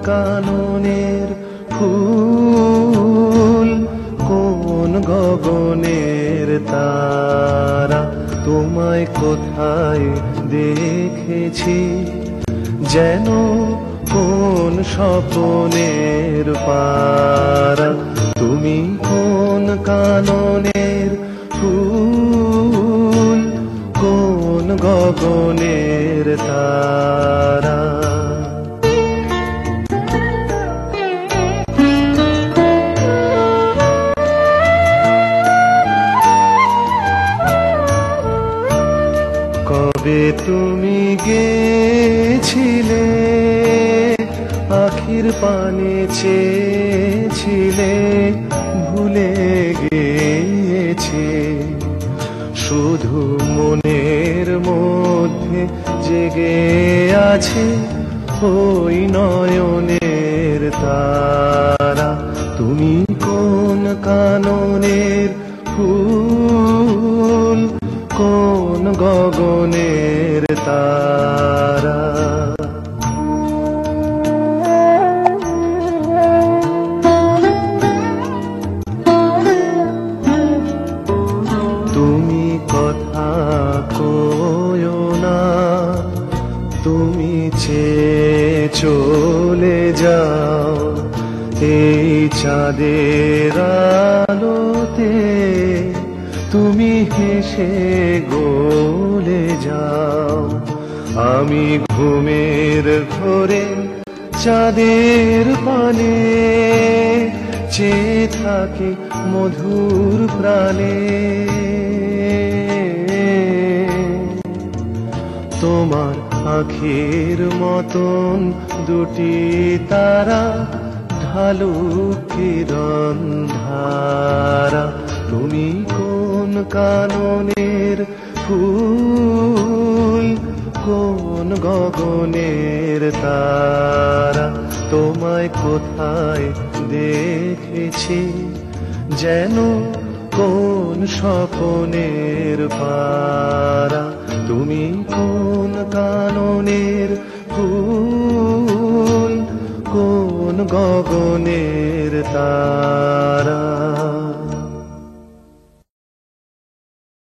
কাননের ফুল, কোন গগনের তারা, তোমায় কোথায় দেখেছি যেন কোন স্বপনের পারা। তুমি কোন কাননের ফুল, কোন গগনের তারা। কবে তুমি গেছিলে, আখির পানে চেয়েছিলে, ভুলে গেছে শুধু মনের মধ্যে জেগে আছে ওই নয়নের তারা। তুমি কোন কাননের ফুল, কোন গগনের তারা। তুমি কথা কয়ো না, তুমি চেয়ে চলে যাও এই চাঁদের আলোতে। তুমি হেসে গলে যাও, আমি ঘুমের ঘোরে চাঁদের পানে চেয়ে থাকি মধুর প্রাণে। তোমার আখির মতন দুটি তারা, ঢালু কিরণ ধারা। তুমি কোন কাননের ফুল, কোন গগনের তারা, তোমায় কোথায় দেখেছি যেন কোন স্বপনের পারা। তুমি কোন কাননের ফুল, কোন গগনের তারা।